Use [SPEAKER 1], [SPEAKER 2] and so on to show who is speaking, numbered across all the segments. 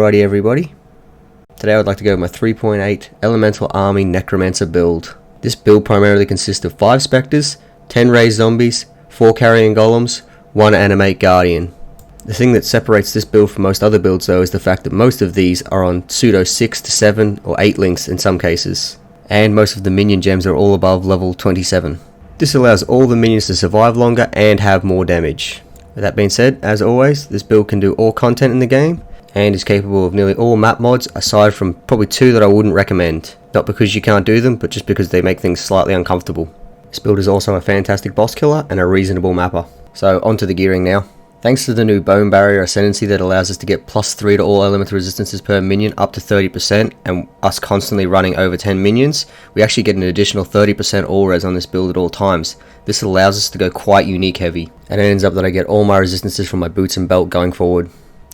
[SPEAKER 1] Alrighty everybody, today I would like to go with my 3.8 Elemental Army Necromancer build. This build primarily consists of 5 Spectres, 10 Raised Zombies, 4 Carrion Golems, 1 Animate Guardian. The thing that separates this build from most other builds though is the fact that most of these are on pseudo 6 to 7 or 8 links in some cases, and most of the minion gems are all above level 27. This allows all the minions to survive longer and have more damage. With that being said, as always, this build can do all content in the game and is capable of nearly all map mods aside from probably 2 that I wouldn't recommend. Not because you can't do them, but just because they make things slightly uncomfortable. This build is also a fantastic boss killer and a reasonable mapper. So onto the gearing now. Thanks to the new Bone Barrier Ascendancy that allows us to get +3 to all elemental resistances per minion up to 30%, and us constantly running over 10 minions, we actually get an additional 30% all res on this build at all times. This allows us to go quite unique heavy, and it ends up that I get all my resistances from my boots and belt going forward.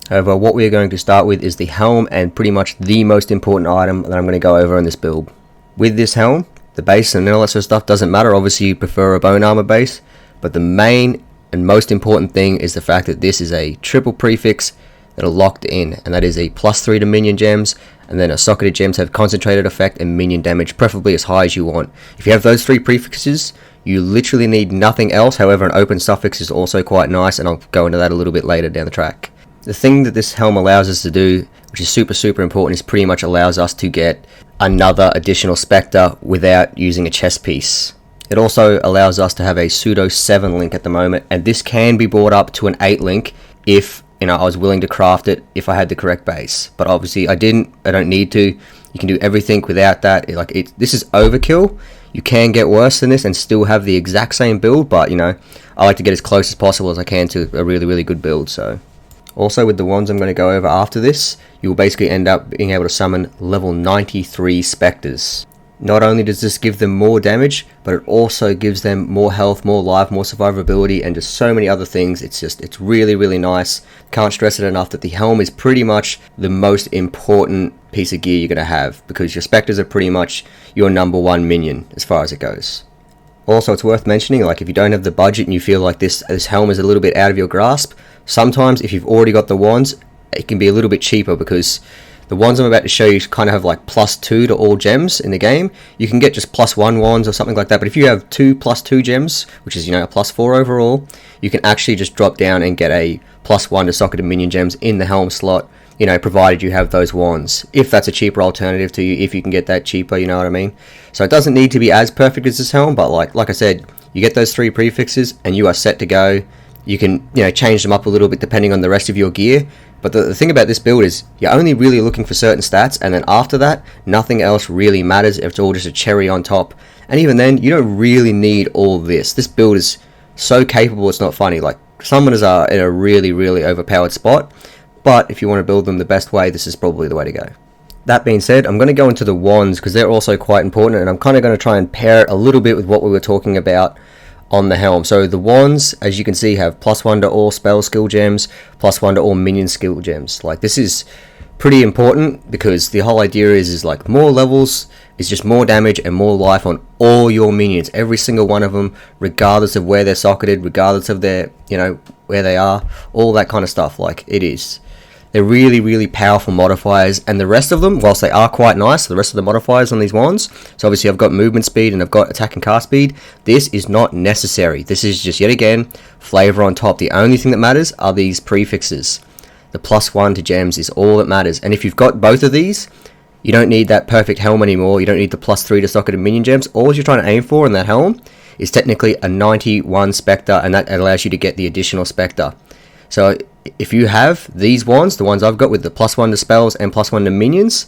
[SPEAKER 1] However, what we are going to start with is the helm, and pretty much the most important item that I'm going to go over in this build. With this helm, the base and all that sort of stuff doesn't matter. Obviously you prefer a bone armor base, but the main and most important thing is the fact that this is a triple prefix that are locked in, and that is a +3 to minion gems, and then a socketed gems have concentrated effect and minion damage, preferably as high as you want. If you have those 3 prefixes, you literally need nothing else. However, an open suffix is also quite nice, and I'll go into that a little bit later down the track. The thing that this helm allows us to do, which is super important, is pretty much allows us to get another additional Spectre without using a chest piece. It also allows us to have a pseudo 7 link at the moment, and this can be brought up to an 8 link if I was willing to craft it if I had the correct base. But obviously I didn't. I don't need to. You can do everything without that. This is overkill. You can get worse than this and still have the exact same build, but I like to get as close as possible as I can to a really good build. So also with the wands I'm going to go over after this, you'll basically end up being able to summon level 93 Spectres. Not only does this give them more damage, but it also gives them more health, more life, more survivability, and just so many other things. It's really nice. Can't stress it enough that the helm is pretty much the most important piece of gear you're going to have, because your Spectres are pretty much your #1 minion as far as it goes. Also, it's worth mentioning, if you don't have the budget and you feel like this helm is a little bit out of your grasp, sometimes if you've already got the wands, it can be a little bit cheaper, because the wands I'm about to show you kind of have +2 to all gems in the game. You can get just +1 wands or something like that, but if you have 2 +2 gems, which is a +4 overall, you can actually just drop down and get a +1 to socketed minion gems in the helm slot, provided you have those wands. If that's a cheaper alternative to you, if you can get that cheaper, you know what I mean? So it doesn't need to be as perfect as this helm, but like I said, you get those 3 prefixes and you are set to go. You can change them up a little bit depending on the rest of your gear. But the thing about this build is you're only really looking for certain stats, and then after that, nothing else really matters. It's all just a cherry on top. And even then, you don't really need all this. This build is so capable, it's not funny. Summoners are in a really overpowered spot, but if you want to build them the best way, this is probably the way to go. That being said, I'm going to go into the wands because they're also quite important, and I'm kind of going to try and pair it a little bit with what we were talking about on the helm. So the wands, as you can see, have +1 to all spell skill gems, +1 to all minion skill gems. This is pretty important because the whole idea is more levels is just more damage and more life on all your minions, every single one of them, regardless of where they're socketed, regardless of their where they are, all that kind of stuff. It is. They're really powerful modifiers, and the rest of them, whilst they are quite nice, the rest of the modifiers on these wands, so obviously I've got movement speed and I've got attack and cast speed, this is not necessary. This is just, yet again, flavor on top. The only thing that matters are these prefixes. The +1 to gems is all that matters, and if you've got both of these, you don't need that perfect helm anymore. You don't need the +3 to socketed minion gems. All you're trying to aim for in that helm is technically a 91 Spectre, and that allows you to get the additional Spectre. So if you have these wands, the ones I've got with the +1 to spells and +1 to minions,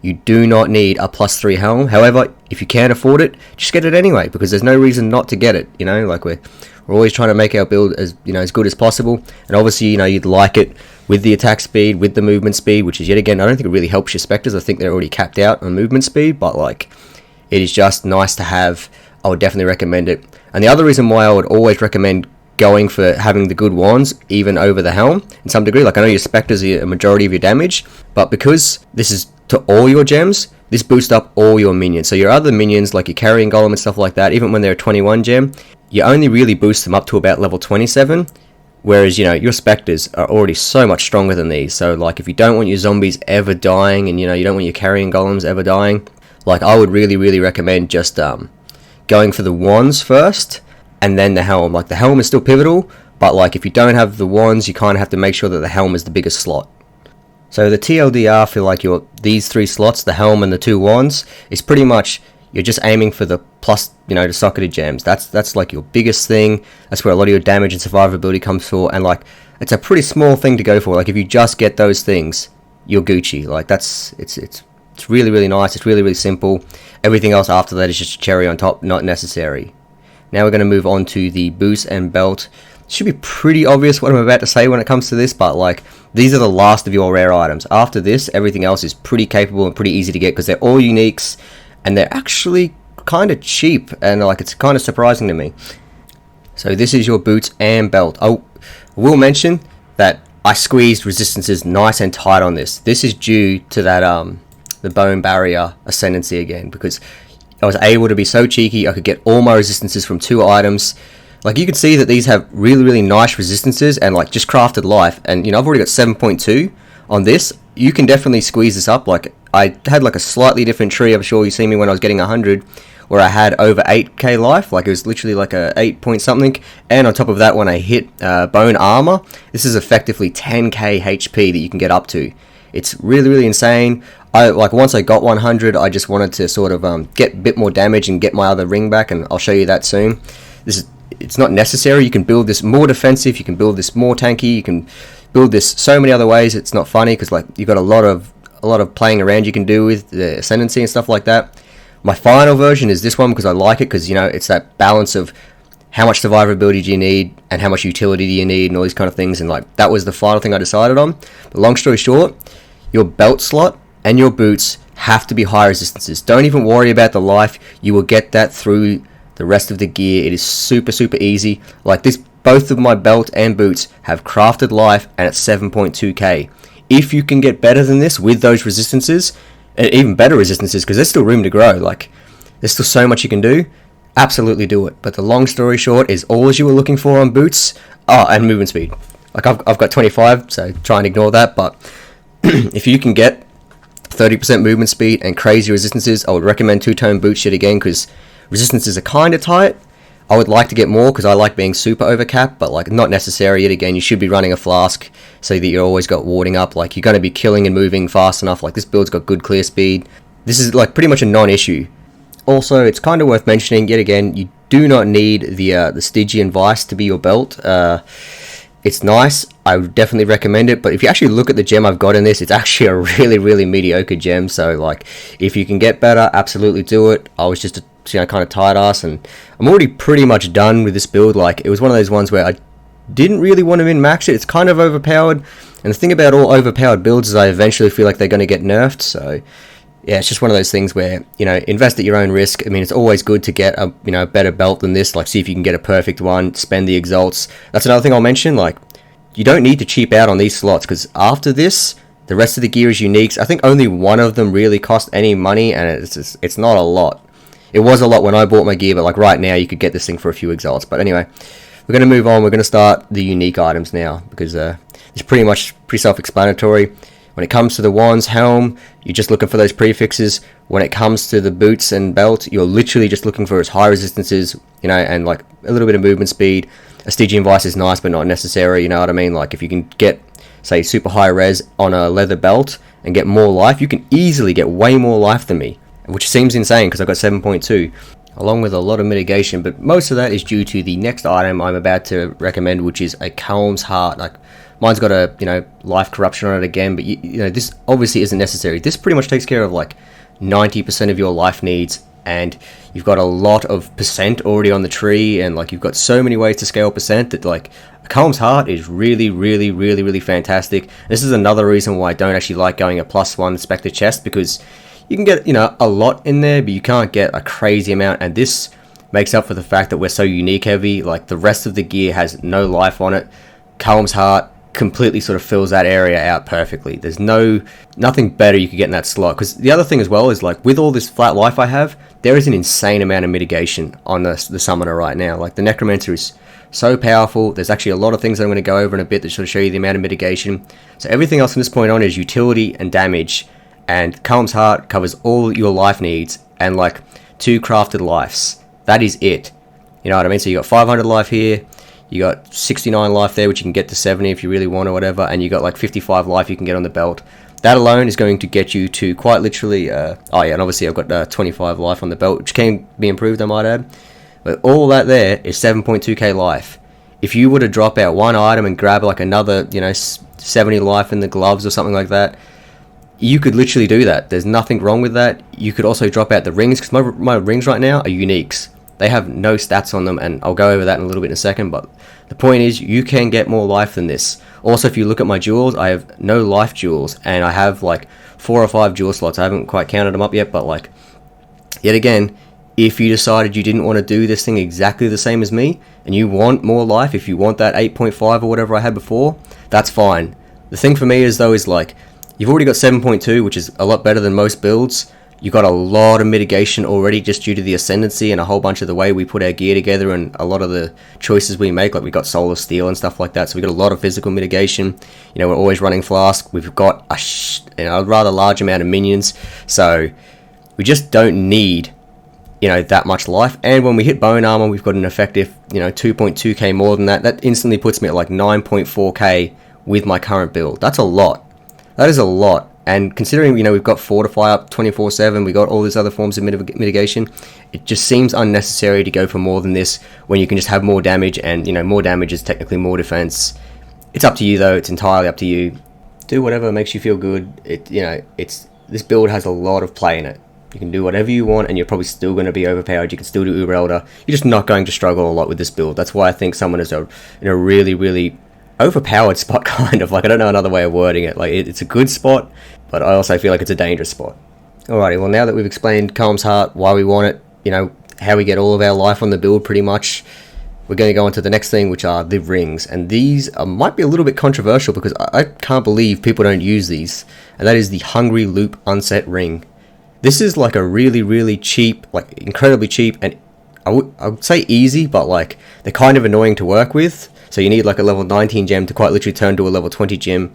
[SPEAKER 1] you do not need a +3 helm. However, if you can't afford it, just get it anyway, because there's no reason not to get it. We're always trying to make our build as as good as possible, and obviously you'd like it with the attack speed, with the movement speed, which is, yet again, I don't think it really helps your Spectres. I think they're already capped out on movement speed, but it is just nice to have. I would definitely recommend it. And the other reason why I would always recommend going for having the good wands even over the helm in some degree, I know your Spectres are a majority of your damage, but because this is to all your gems, this boosts up all your minions. So your other minions, like your Carrion Golem and stuff like that, even when they're a 21 gem, you only really boost them up to about level 27, Whereas, you know, your specters are already so much stronger than these. So, like, if you don't want your zombies ever dying, and, you know, you don't want your carrion golems ever dying, like, I would really, really recommend just going for the wands first, and then the helm. Like, the helm is still pivotal, but, like, if you don't have the wands, you kind of have to make sure that the helm is the biggest slot. So the TLDR for, like, these 3 slots, the helm and the 2 wands, is pretty much, you're just aiming for the plus, you know, the socketed gems. That's like your biggest thing. That's where a lot of your damage and survivability comes for, and, like, it's a pretty small thing to go for. Like, if you just get those things, you're Gucci. Like, it's really, really nice. It's really, really simple. Everything else after that is just a cherry on top, not necessary. Now we're going to move on to the boots and belt. It should be pretty obvious what I'm about to say when it comes to this, but, like, these are the last of your rare items. After this, everything else is pretty capable and pretty easy to get because they're all uniques, and they're actually kind of cheap, and, like, it's kind of surprising to me. So this is your boots and belt. I will mention that I squeezed resistances nice and tight on this. This is due to that the bone barrier ascendancy again, because I was able to be so cheeky. I could get all my resistances from 2 items. Like, you can see that these have really, really nice resistances and, like, just crafted life. And, you know, I've already got 7.2 on this. You can definitely squeeze this up. Like, I had, like, a slightly different tree. I'm sure you see me when I was getting 100, where I had over 8k life. Like, it was literally like a 8 point something. And on top of that, when I hit bone armor, this is effectively 10k HP that you can get up to. It's really, really insane. Once I got 100, I just wanted to sort of get a bit more damage and get my other ring back, and I'll show you that soon. It's not necessary. You can build this more defensive, you can build this more tanky, you can build this so many other ways. It's not funny because, like, you've got a lot of playing around you can do with the ascendancy and stuff like that. My final version is this one because I like it, because, you know, it's that balance of how much survivability do you need and how much utility do you need and all these kind of things, and, like, that was the final thing I decided on. But long story short, your belt slot and your boots have to be high resistances. Don't even worry about the life. You will get that through the rest of the gear. It is super, super easy. Like this, both of my belt and boots have crafted life, and it's 7.2k. If you can get better than this with those resistances, and even better resistances, because there's still room to grow, like, there's still so much you can do, absolutely do it. But the long story short is, all you were looking for on boots, and movement speed. Like, I've got 25, so try and ignore that, but if you can get 30% movement speed and crazy resistances, I would recommend two-tone boot shit again, because resistances are kind of tight. I would like to get more because I like being super overcapped, but, like, not necessary yet again. You should be running a flask so that you always got warding up. Like, you're going to be killing and moving fast enough. Like, this build's got good clear speed. This is, like, pretty much a non-issue. Also, it's kind of worth mentioning yet again, you do not need the Stygian Vice to be your belt. It's nice. I would definitely recommend it, but if you actually look at the gem I've got in this, it's actually a really, really mediocre gem. So, like, if you can get better, absolutely do it. I was just a kind of tight ass, and I'm already pretty much done with this build. Like, it was one of those ones where I didn't really want to min-max it. It's kind of overpowered, and the thing about all overpowered builds is I eventually feel like they're going to get nerfed. So yeah, it's just one of those things where, you know, invest at your own risk. I mean, it's always good to get a, you know, better belt than this. Like, see if you can get a perfect one, spend the exalts. That's another thing I'll mention. Like, you don't need to cheap out on these slots, because after this, the rest of the gear is uniques. I think only one of them really cost any money, and it's not a lot. It was a lot when I bought my gear, but, like, right now you could get this thing for a few exalts. But anyway, we're going to move on. We're going to start the unique items now, because it's pretty self-explanatory. When it comes to the wands, helm, you're just looking for those prefixes. When it comes to the boots and belt, you're literally just looking for as high resistances, you know, and, like, a little bit of movement speed. A Stygian Vice is nice, but not necessary, you know what I mean? Like, if you can get, say, super high res on a leather belt and get more life, you can easily get way more life than me, which seems insane because I've got 7.2, along with a lot of mitigation, but most of that is due to the next item I'm about to recommend, which is a Calm's Heart. Like, mine's got a, you know, life corruption on it again, but you know, this obviously isn't necessary. This pretty much takes care of, like, 90% of your life needs, and you've got a lot of percent already on the tree, and, like, you've got so many ways to scale percent that, like, Calm's Heart is really, really, really, really fantastic. This is another reason why I don't actually like going a +1 Spectre chest, because you can get, you know, a lot in there, but you can't get a crazy amount, and this makes up for the fact that we're so unique heavy. Like, the rest of the gear has no life on it. Calm's Heart completely sort of fills that area out perfectly. There's nothing better you could get in that slot, because the other thing as well is, like, with all this flat life I have, there is an insane amount of mitigation on the summoner right now. Like, the Necromancer is So powerful. There's actually a lot of things that I'm going to go over in a bit that sort of show you the amount of mitigation. So everything else from this point on is utility and damage. And Calm's Heart covers all your life needs and like 2 crafted lives. That is it. You know what I mean? So you got 500 life here. You got 69 life there, which you can get to 70 if you really want or whatever. And you got like 55 life you can get on the belt. That alone is going to get you to quite literally... oh yeah, and obviously I've got 25 life on the belt, which can be improved, I might add. But all that there is 7.2k life. If you were to drop out one item and grab like another, 70 life in the gloves or something like that, you could literally do that. There's nothing wrong with that. You could also drop out the rings, because my rings right now are uniques. They have no stats on them, and I'll go over that in a little bit in a second, but the point is, you can get more life than this. Also, if you look at my jewels, I have no life jewels, and I have like 4 or 5 jewel slots. I haven't quite counted them up yet, but like, yet again, if you decided you didn't want to do this thing exactly the same as me, and you want more life, if you want that 8.5 or whatever I had before, that's fine. The thing for me is though, is like, you've already got 7.2, which is a lot better than most builds. You got a lot of mitigation already just due to the ascendancy and a whole bunch of the way we put our gear together and a lot of the choices we make, like we got solar steel and stuff like that, so we got a lot of physical mitigation. We're always running flask. We've got a rather large amount of minions, so we just don't need that much life. And when we hit bone armor, we've got an effective 2.2k more than that. That instantly puts me at like 9.4k with my current build. That's a lot. That is a lot. And considering we've got Fortify up 24/7, we got all these other forms of mitigation, it just seems unnecessary to go for more than this when you can just have more damage, and more damage is technically more defense. It's up to you though. It's entirely up to you. Do whatever makes you feel good. This build has a lot of play in it. You can do whatever you want, and you're probably still going to be overpowered. You can still do Uber Elder. You're just not going to struggle a lot with this build. That's why I think someone is in a really, really overpowered spot, kind of. Like, I don't know another way of wording it. Like, it's a good spot, but I also feel like it's a dangerous spot. Alrighty, well, now that we've explained Calm's Heart, why we want it, how we get all of our life on the build, pretty much, we're going to go on to the next thing, which are the rings. And these might be a little bit controversial, because I can't believe people don't use these. And that is the Hungry Loop Unset Ring. This is like a really, really cheap, like incredibly cheap, and I would say easy, but like they're kind of annoying to work with. So you need like a level 19 gem to quite literally turn to a level 20 gem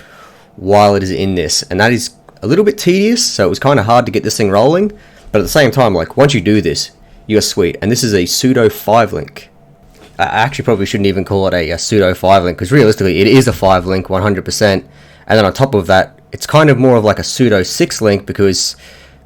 [SPEAKER 1] while it is in this. And that is a little bit tedious, so it was kind of hard to get this thing rolling. But at the same time, like once you do this, you're sweet. And this is a pseudo 5 link. I actually probably shouldn't even call it a pseudo 5 link, because realistically it is a 5 link 100%. And then on top of that, it's kind of more of like a pseudo 6 link, because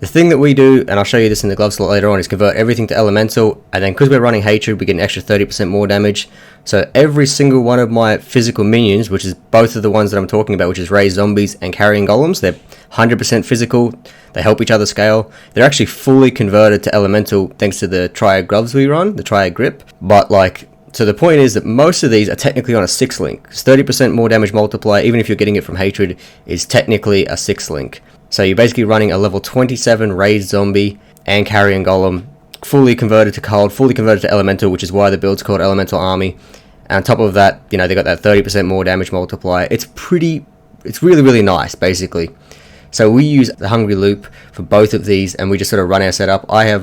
[SPEAKER 1] the thing that we do, and I'll show you this in the glove slot later on, is convert everything to elemental, and then because we're running hatred, we get an extra 30% more damage. So every single one of my physical minions, which is both of the ones that I'm talking about, which is raised zombies and carrying golems, they're 100% physical, they help each other scale. They're actually fully converted to elemental thanks to the triad gloves we run, the triad grip. But like, so the point is that most of these are technically on a 6 link. 30% more damage multiplier, even if you're getting it from hatred, is technically a 6 link. So you're basically running a level 27 raised zombie and carrying golem, fully converted to cold, fully converted to elemental, which is why the build's called Elemental Army. And on top of that, they got that 30% more damage multiplier. It's really, really nice, basically. So we use the Hungry Loop for both of these, and we just sort of run our setup. I have,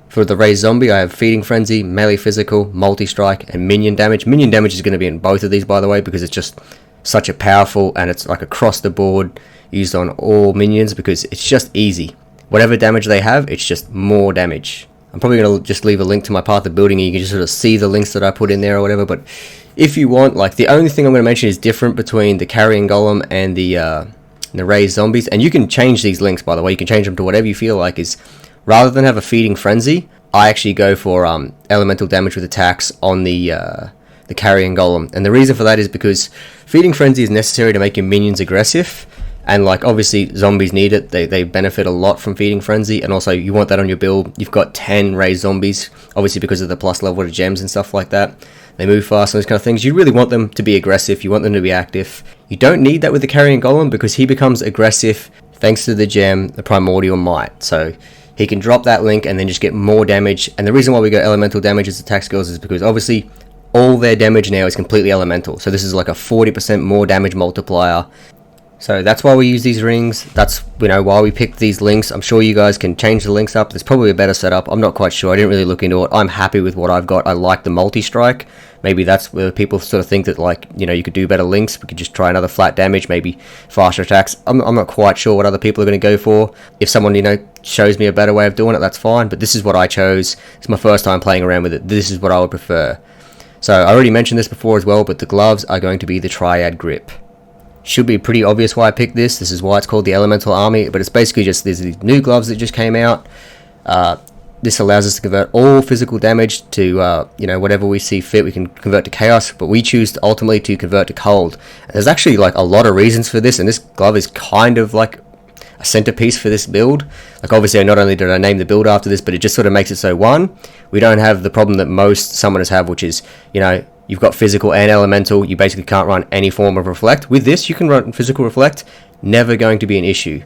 [SPEAKER 1] for the raised zombie, I have Feeding Frenzy, melee physical, multi-strike, and minion damage. Minion damage is going to be in both of these, by the way, because it's just such a powerful, and it's like across the board, used on all minions, because it's just easy. Whatever damage they have, it's just more damage. I'm probably going to just leave a link to my path of building, and you can just sort of see the links that I put in there or whatever. But if you want, like, the only thing I'm going to mention is different between the carrying golem and the raised zombies. And you can change these links, by the way. You can change them to whatever you feel like. Is rather than have a feeding frenzy, I actually go for elemental damage with attacks on the carrying golem. And the reason for that is because feeding frenzy is necessary to make your minions aggressive. And like, obviously zombies need it, they benefit a lot from feeding frenzy, and also you want that on your build. You've got 10 raised zombies, obviously because of the plus level to gems and stuff like that. They move fast and those kind of things. You really want them to be aggressive, you want them to be active. You don't need that with the carrying golem, because he becomes aggressive thanks to the gem, the primordial might. So he can drop that link and then just get more damage. And the reason why we got elemental damage as attack skills is because obviously all their damage now is completely elemental. So this is like a 40% more damage multiplier. So that's why we use these rings. That's, why we picked these links. I'm sure you guys can change the links up. There's probably a better setup. I'm not quite sure. I didn't really look into it. I'm happy with what I've got. I like the multi-strike Maybe that's where people sort of think that, like, you know, you could do better links. We could just try another flat damage, maybe faster attacks. I'm not quite sure what other people are going to go for. If someone, you know, shows me a better way of doing it, that's fine. But this is what I chose. It's my first time playing around with it. This is what I would prefer. So I already mentioned this before as well, but the gloves are going to be the Triad Grip. Should be pretty obvious why I picked this. This is why it's called the Elemental Army, but it's basically just these new gloves that just came out. This allows us to convert all physical damage to, you know, whatever we see fit. We can convert to chaos, but we choose ultimately to convert to cold. And there's actually like a lot of reasons for this, and this glove is kind of like a centerpiece for this build. Like, obviously, not only did I name the build after this, but it just sort of makes it so, one, we don't have the problem that most summoners have, which is, you know, you've got physical and elemental. You basically can't run any form of reflect. With this, you can run physical reflect. Never going to be an issue.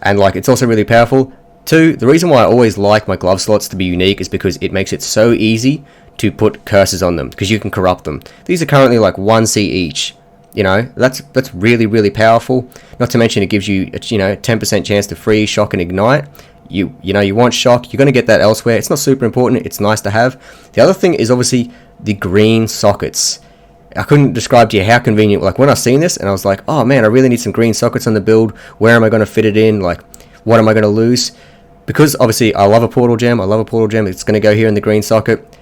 [SPEAKER 1] And like, it's also really powerful. Two, the reason why I always like my glove slots to be unique is because it makes it so easy to put curses on them, because you can corrupt them. These are currently like 1C each. You know, that's really, really powerful. Not to mention it gives you, you know, 10% chance to freeze, shock, and ignite. You know, you want shock, you're going to get that elsewhere. It's not super important, it's nice to have. The other thing is obviously the green sockets. I couldn't describe to you how convenient. Like, when I seen this and I was like, oh man, I really need some green sockets on the build. Where am I going to fit it in? Like, what am I going to lose? Because obviously I love a portal gem. It's going to go here in the green socket.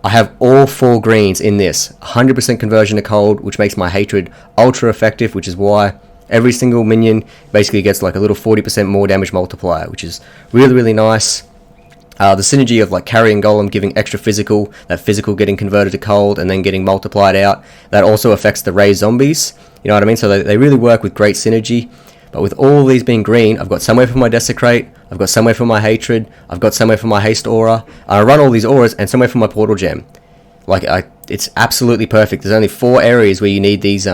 [SPEAKER 1] I have all 4 greens in this. 100% conversion to cold, which makes my hatred ultra effective, which is why every single minion basically gets like a little 40% more damage multiplier, which is really, really nice. The synergy of like carrying golem giving extra physical, that physical getting converted to cold and then getting multiplied out, that also affects the raised zombies. You know what I mean? So they really work with great synergy. But with all these being green, I've got somewhere for my Desecrate, I've got somewhere for my Hatred, I've got somewhere for my Haste Aura, and I run all these auras and somewhere for my Portal Gem. Like, it's absolutely perfect. There's only 4 areas where you need these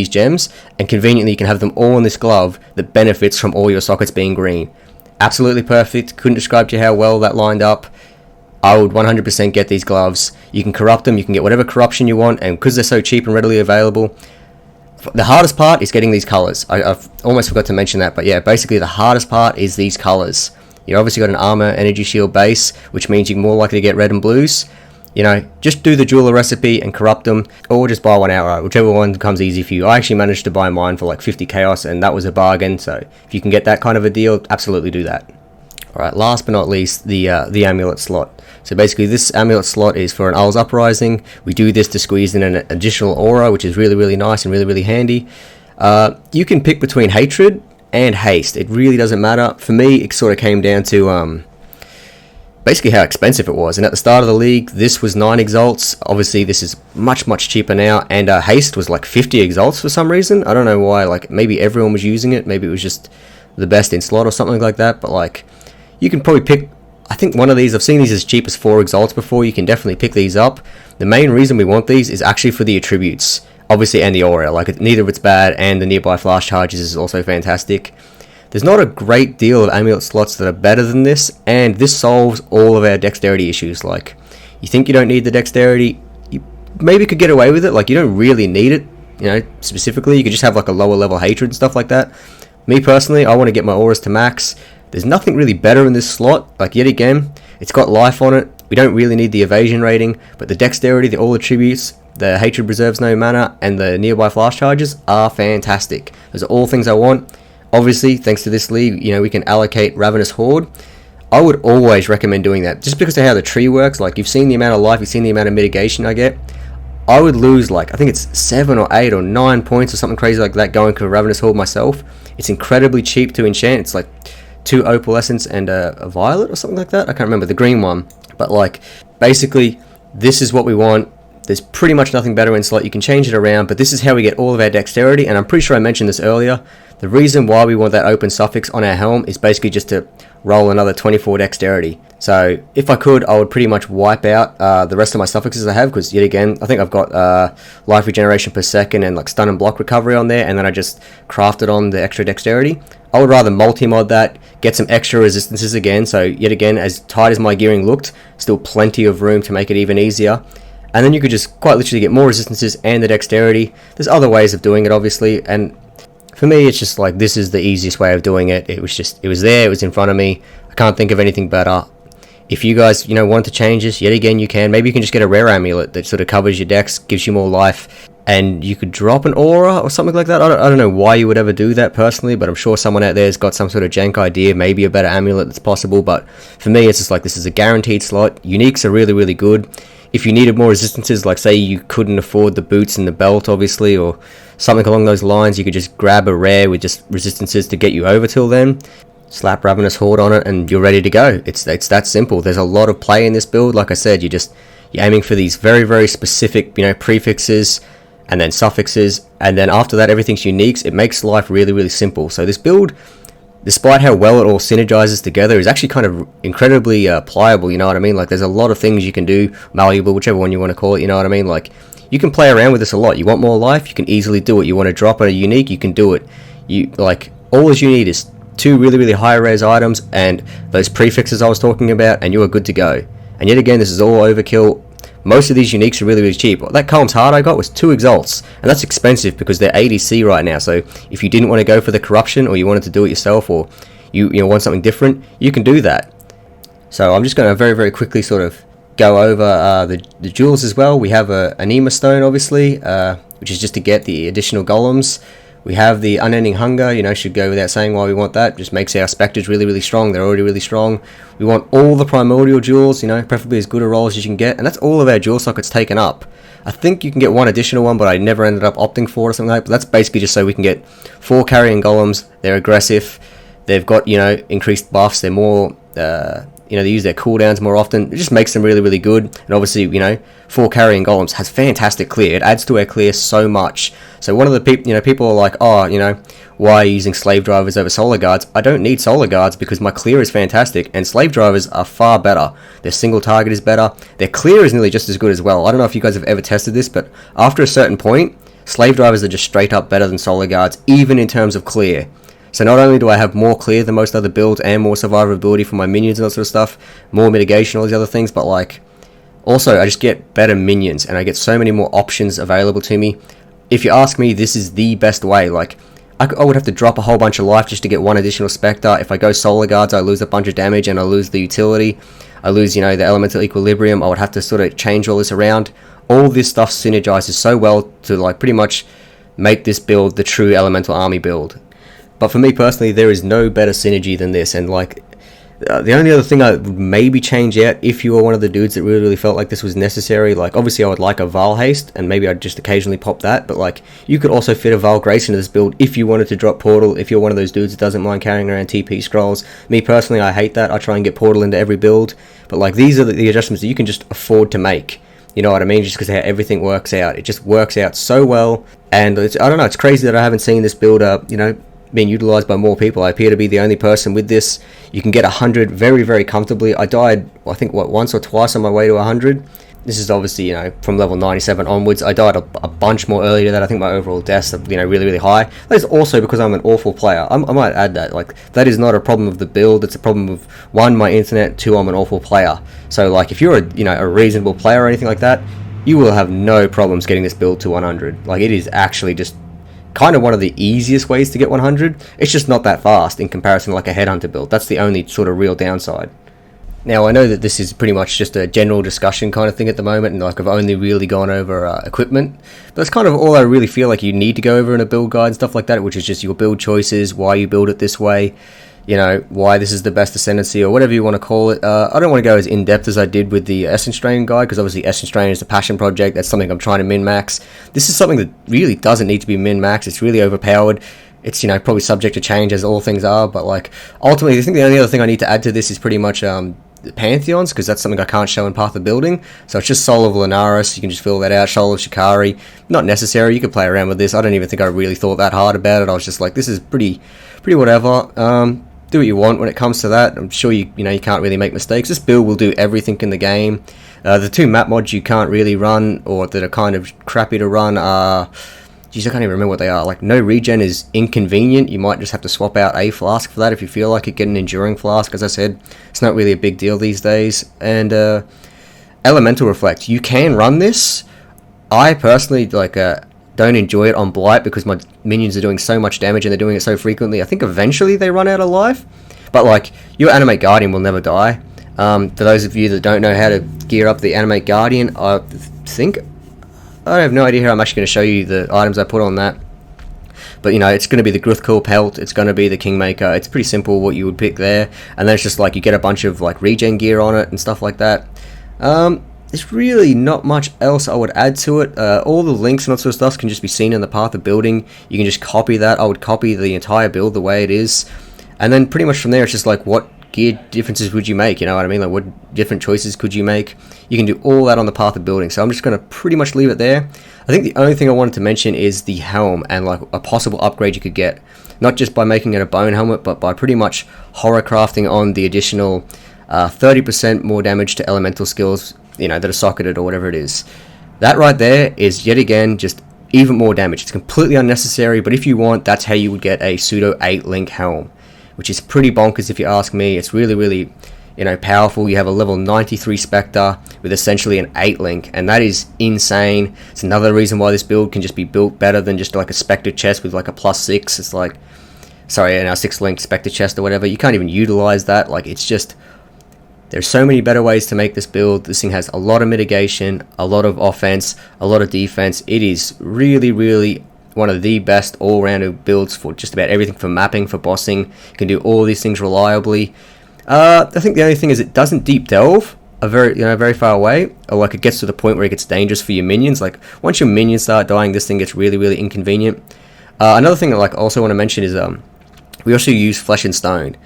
[SPEAKER 1] gems, and conveniently you can have them all in this glove that benefits from all your sockets being green. Absolutely perfect. Couldn't describe to you how well that lined up. I would 100% get these gloves. You can corrupt them, you can get whatever corruption you want, and because they're so cheap and readily available, the hardest part is getting these colors. I've almost forgot to mention that, but yeah, basically the hardest part is these colors. You obviously got an armor, energy shield base, which means you're more likely to get red and blues. You know, just do the jeweler recipe and corrupt them, or just buy one outright, whichever one comes easy for you. I actually managed to buy mine for like 50 chaos, and that was a bargain, so if you can get that kind of a deal, absolutely do that. Alright, last but not least, the amulet slot. So basically this amulet slot is for an Owl's Uprising. We do this to squeeze in an additional aura, which is really, really nice and really, really handy. You can pick between Hatred and Haste. It really doesn't matter. For me, it sort of came down to basically how expensive it was. And at the start of the league, this was 9 exalts. Obviously, this is much, much cheaper now. And Haste was like 50 exalts for some reason. I don't know why. Like, maybe everyone was using it. Maybe it was just the best in slot or something like that. But like, you can probably pick, I think one of these, I've seen these as cheap as 4 exalts before. You can definitely pick these up. The main reason we want these is actually for the attributes, obviously, and the aura. Like, neither of it's bad, and the nearby flash charges is also fantastic. There's not a great deal of amulet slots that are better than this, and this solves all of our dexterity issues. Like, you think you don't need the dexterity, you maybe could get away with it. Like, you don't really need it, you know, specifically. You could just have like a lower level hatred and stuff like that. Me personally, I want to get my auras to max. There's nothing really better in this slot. Like, yet again, it's got life on it. We don't really need the evasion rating, but the dexterity, the all attributes, the hatred preserves no mana, and the nearby flash charges are fantastic. Those are all things I want. Obviously, thanks to this league, you know, we can allocate Ravenous Horde. I would always recommend doing that, just because of how the tree works. Like, you've seen the amount of life, you've seen the amount of mitigation I get. I would lose, like, I think it's 7 or 8 or 9 points or something crazy like that going to Ravenous Horde myself. It's incredibly cheap to enchant. It's like 2 opalescence and a violet or something like that. I can't remember, the green one. But like, basically, this is what we want. There's pretty much nothing better in slot. You can change it around, but this is how we get all of our dexterity. And I'm pretty sure I mentioned this earlier. The reason why we want that open suffix on our helm is basically just to roll another 24 dexterity. So if I could, I would pretty much wipe out the rest of my suffixes I have, because yet again, I think I've got life regeneration per second and like stun and block recovery on there, and then I just crafted on the extra dexterity. I would rather multi-mod that, get some extra resistances again, so yet again, as tight as my gearing looked, still plenty of room to make it even easier. And then you could just quite literally get more resistances and the dexterity. There's other ways of doing it, obviously, and for me, it's just like, this is the easiest way of doing it. It was there, it was in front of me. I can't think of anything better. If you guys, want to change this, yet again, you can. Maybe you can just get a rare amulet that sort of covers your decks, gives you more life, and you could drop an aura or something like that. I don't know why you would ever do that personally, but I'm sure someone out there has got some sort of jank idea, maybe a better amulet that's possible. But for me, it's just like, this is a guaranteed slot. Uniques are really, really good. If you needed more resistances, like say you couldn't afford the boots and the belt, obviously, or something along those lines, you could just grab a rare with just resistances to get you over till then. Slap Ravenous Horde on it and you're ready to go. It's that simple. There's a lot of play in this build. Like I said, you're aiming for these very, very specific, prefixes and then suffixes, and then after that everything's uniques. It makes life really, really simple. So this build, despite how well it all synergizes together, is actually kind of incredibly pliable, you know what I mean? Like, there's a lot of things you can do, malleable, whichever one you want to call it, you know what I mean? Like, you can play around with this a lot. You want more life, you can easily do it. You want to drop a unique, you can do it. All you need is 2 really, really high res items and those prefixes I was talking about, and you are good to go. And yet again, this is all overkill. Most of these uniques are really, really cheap. That Calm's Heart I got was 2 exalts, and that's expensive because they're 80C right now. So if you didn't want to go for the corruption, or you wanted to do it yourself, or you want something different, you can do that. So I'm just going to very, very quickly sort of go over the jewels as well. We have an Anima Stone, obviously, which is just to get the additional golems. We have the Unending Hunger, should go without saying why we want that. Just makes our specters really, really strong. They're already really strong. We want all the primordial jewels, preferably as good a rolls as you can get. And that's all of our jewel sockets taken up. I think you can get one additional one, but I never ended up opting for it or something like that. But that's basically just so we can get 4 carrying golems. They're aggressive. They've got, increased buffs. They're more, they use their cooldowns more often. It just makes them really, really good. And obviously, 4 carrying golems has fantastic clear. It adds to our clear so much. So one of the people are like, why are you using slave drivers over solar guards? I don't need solar guards because my clear is fantastic, and slave drivers are far better. Their single target is better. Their clear is nearly just as good as well. I don't know if you guys have ever tested this, but after a certain point, slave drivers are just straight up better than solar guards, even in terms of clear. So not only do I have more clear than most other builds and more survivability for my minions and that sort of stuff, more mitigation, all these other things, but also I just get better minions and I get so many more options available to me. If you ask me, this is the best way. I would have to drop a whole bunch of life just to get one additional Spectre. If I go Solar Guards, I lose a bunch of damage and I lose the utility. I lose, the elemental equilibrium. I would have to sort of change all this around. All this stuff synergizes so well to pretty much make this build the true elemental army build. But for me personally, there is no better synergy than this, and the only other thing I would maybe change out, if you were one of the dudes that really, really felt like this was necessary, obviously I would like a Val Haste, and maybe I'd just occasionally pop that, but you could also fit a Val Grace into this build if you wanted to drop Portal, if you're one of those dudes that doesn't mind carrying around TP scrolls. Me personally, I hate that. I try and get Portal into every build, but these are the adjustments that you can just afford to make. You know what I mean? Just because how everything works out. It just works out so well, and I don't know, it's crazy that I haven't seen this build being utilized by more people. I appear to be the only person with this. You can get 100 very, very comfortably. I died, I think, once or twice on my way to 100. This is obviously, from level 97 onwards. I died a bunch more earlier than that. I think my overall deaths are, really, really high. That is also because I'm an awful player. I might add that. That is not a problem of the build. It's a problem of, 1, my internet, 2, I'm an awful player. So, if you're a reasonable player or anything like that, you will have no problems getting this build to 100. It is actually just kind of one of the easiest ways to get 100. It's just not that fast in comparison to a headhunter build. That's the only sort of real downside. Now I know that this is pretty much just a general discussion kind of thing at the moment, and I've only really gone over equipment, but that's kind of all I really feel like you need to go over in a build guide and stuff like that, which is just your build choices, why you build it this way, why this is the best ascendancy, or whatever you want to call it. I don't want to go as in-depth as I did with the Essence Strain guide, because obviously Essence Strain is a passion project. That's something I'm trying to min-max. This is something that really doesn't need to be min-max. It's really overpowered. It's, probably subject to change, as all things are, but ultimately I think the only other thing I need to add to this is pretty much the Pantheons, because that's something I can't show in Path of Building. So it's just Soul of Lunaris, you can just fill that out. Soul of Shikari, not necessary. You could play around with this. I don't even think I really thought that hard about it. I was just this is pretty whatever. Do what you want when it comes to that. I'm sure you can't really make mistakes. This build will do everything in the game. The 2 map mods you can't really run, or that are kind of crappy to run, are... Geez, I can't even remember what they are. No regen is inconvenient. You might just have to swap out a flask for that if you feel like it. Get an enduring flask. As I said, it's not really a big deal these days. And Elemental Reflect. You can run this. I personally don't enjoy it on Blight because my minions are doing so much damage and they're doing it so frequently. I think eventually they run out of life. But your Animate Guardian will never die. For those of you that don't know how to gear up the Animate Guardian, I have no idea how I'm actually going to show you the items I put on that. But, you know, it's going to be the Gruthkul pelt, it's going to be the Kingmaker. It's pretty simple what you would pick there. And then it's just like you get a bunch of like regen gear on it and stuff like that. There's really not much else I would add to it. All the links and that sort of stuff can just be seen in the path of building. You can just copy that. I would copy the entire build the way it is. And then pretty much from there, it's just like what gear differences would you make, you know what I mean? Like what different choices could you make? You can do all that on the path of building. So I'm just going to pretty much leave it there. I think the only thing I wanted to mention is the helm and like a possible upgrade you could get. Not just by making it a bone helmet, but by pretty much horror crafting on the additional 30% more damage to elemental skills, you know, that are socketed or whatever it is. That right there is yet again just even more damage. It's completely unnecessary, but if you want, that's how you would get a pseudo 8 link helm, which is pretty bonkers if you ask me. It's really, really, you know, powerful. You have a level 93 Spectre with essentially an 8 link, and that is insane. It's another reason why this build can just be built better than just like a Spectre chest with like a +6. It's like, sorry, a 6 link Spectre chest or whatever. You can't even utilize that. Like, it's just, there's so many better ways to make this build. This thing has a lot of mitigation, a lot of offense, a lot of defense. It is really, really one of the best all-rounded builds for just about everything, for mapping, for bossing. You can do all these things reliably. I think the only thing is it doesn't deep delve very far away, or like it gets to the point where it gets dangerous for your minions. Like once your minions start dying, this thing gets really, really inconvenient. Another thing I also want to mention is we also use Flesh and Stone,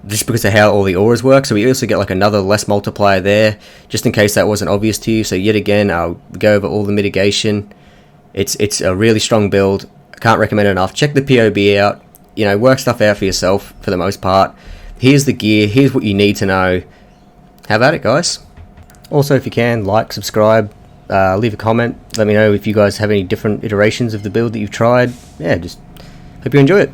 [SPEAKER 1] just because of how all the auras work. So we also get like another less multiplier there, just in case that wasn't obvious to you. So yet again, I'll go over all the mitigation. It's a really strong build. I can't recommend it enough. Check the POB out. You know, work stuff out for yourself for the most part. Here's the gear. Here's what you need to know. How about it, guys? Also, if you can, like, subscribe, leave a comment. Let me know if you guys have any different iterations of the build that you've tried. Yeah, just hope you enjoy it.